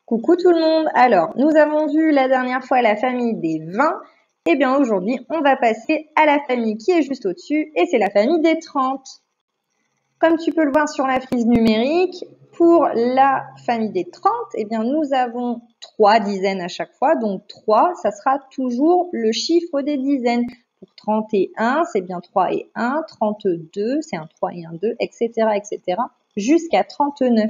Coucou tout le monde. Alors, nous avons vu la dernière fois la famille des 20. Et bien aujourd'hui, on va passer à la famille qui est juste au-dessus et c'est la famille des 30. Comme tu peux le voir sur la frise numérique, pour la famille des 30, eh bien nous avons 3 dizaines à chaque fois. Donc 3, ça sera toujours le chiffre des dizaines. Pour 31, c'est bien 3 et 1. 32, c'est un 3 et un 2, etc., etc., jusqu'à 39.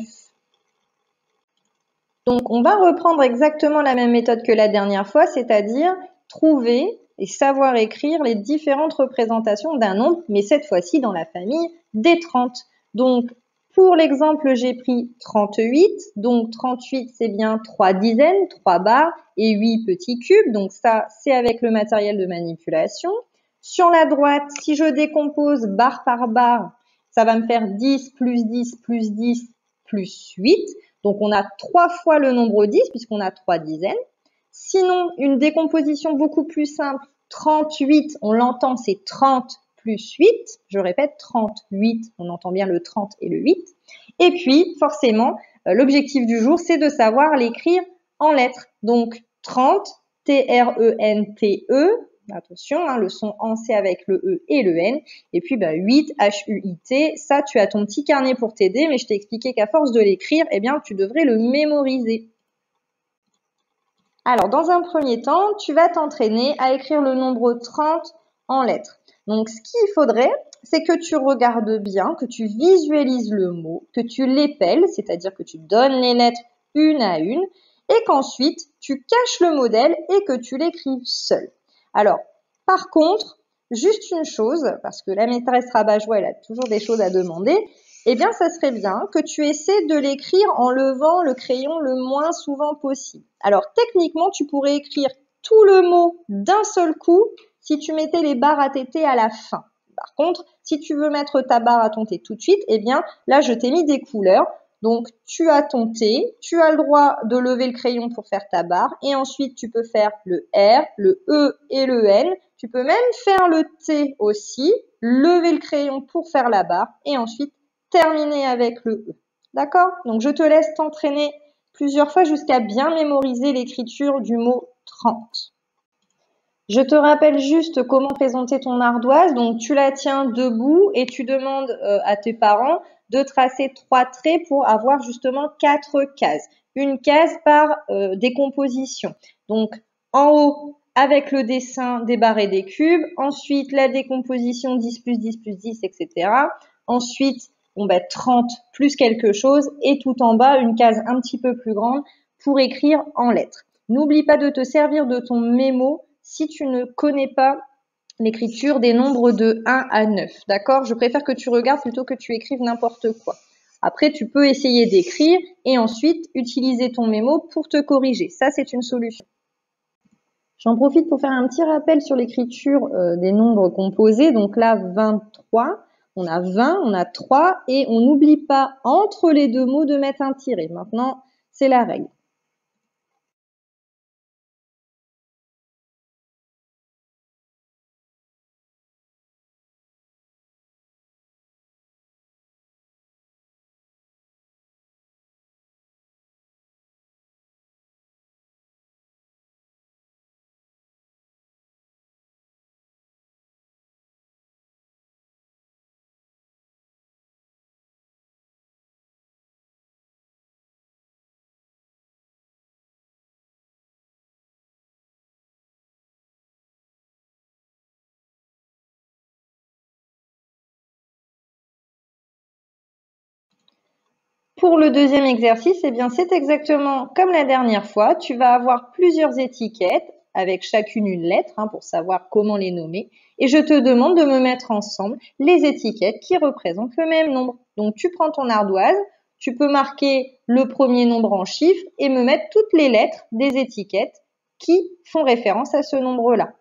Donc, on va reprendre exactement la même méthode que la dernière fois, c'est-à-dire trouver et savoir écrire les différentes représentations d'un nombre, mais cette fois-ci dans la famille des 30. Donc, pour l'exemple, j'ai pris 38. Donc, 38, c'est bien 3 dizaines, 3 barres et 8 petits cubes. Donc, ça, c'est avec le matériel de manipulation. Sur la droite, si je décompose barre par barre, ça va me faire 10 plus 10 plus 10 plus 8. Donc, on a 3 fois le nombre 10 puisqu'on a 3 dizaines. Sinon, une décomposition beaucoup plus simple, 38, on l'entend, c'est 30 plus 8. Je répète, 38, on entend bien le 30 et le 8. Et puis, forcément, l'objectif du jour, c'est de savoir l'écrire en lettres. Donc, 30, T-R-E-N-T-E. Attention, le son en c'est avec le E et le N. Et puis 8, H-U-I-T. Ça, tu as ton petit carnet pour t'aider, mais je t'ai expliqué qu'à force de l'écrire, eh bien, tu devrais le mémoriser. Alors, dans un premier temps, tu vas t'entraîner à écrire le nombre 30 en lettres. Donc, ce qu'il faudrait, c'est que tu regardes bien, que tu visualises le mot, que tu l'épelles, c'est-à-dire que tu donnes les lettres une à une, et qu'ensuite, tu caches le modèle et que tu l'écrives seul. Alors, par contre, juste une chose, parce que la maîtresse Rabat-Joie, elle a toujours des choses à demander, eh bien, ça serait bien que tu essaies de l'écrire en levant le crayon le moins souvent possible. Alors, techniquement, tu pourrais écrire tout le mot d'un seul coup si tu mettais les barres à tes T à la fin. Par contre, si tu veux mettre ta barre à ton T tout de suite, eh bien, là, je t'ai mis des couleurs. Donc, tu as ton T, tu as le droit de lever le crayon pour faire ta barre, et ensuite, tu peux faire le R, le E et le N. Tu peux même faire le T aussi, lever le crayon pour faire la barre, et ensuite, terminer avec le E. D'accord? Donc, je te laisse t'entraîner plusieurs fois jusqu'à bien mémoriser l'écriture du mot 30. Je te rappelle juste comment présenter ton ardoise. Donc, tu la tiens debout et tu demandes à tes parents de tracer 3 traits pour avoir justement 4 cases. Une case par décomposition. Donc, en haut, avec le dessin des barres et des cubes. Ensuite, la décomposition 10 plus 10 plus 10, etc. Ensuite, 30 plus quelque chose. Et tout en bas, une case un petit peu plus grande pour écrire en lettres. N'oublie pas de te servir de ton mémo si tu ne connais pas l'écriture des nombres de 1 à 9. D'accord? Je préfère que tu regardes plutôt que tu écrives n'importe quoi. Après, tu peux essayer d'écrire et ensuite utiliser ton mémo pour te corriger. Ça, c'est une solution. J'en profite pour faire un petit rappel sur l'écriture des nombres composés. Donc là, 23, on a 20, on a 3 et on n'oublie pas entre les deux mots de mettre un tiret. Maintenant, c'est la règle. Pour le deuxième exercice, eh bien, c'est exactement comme la dernière fois. Tu vas avoir plusieurs étiquettes avec chacune une lettre pour savoir comment les nommer. Et je te demande de me mettre ensemble les étiquettes qui représentent le même nombre. Donc, tu prends ton ardoise, tu peux marquer le premier nombre en chiffres et me mettre toutes les lettres des étiquettes qui font référence à ce nombre-là.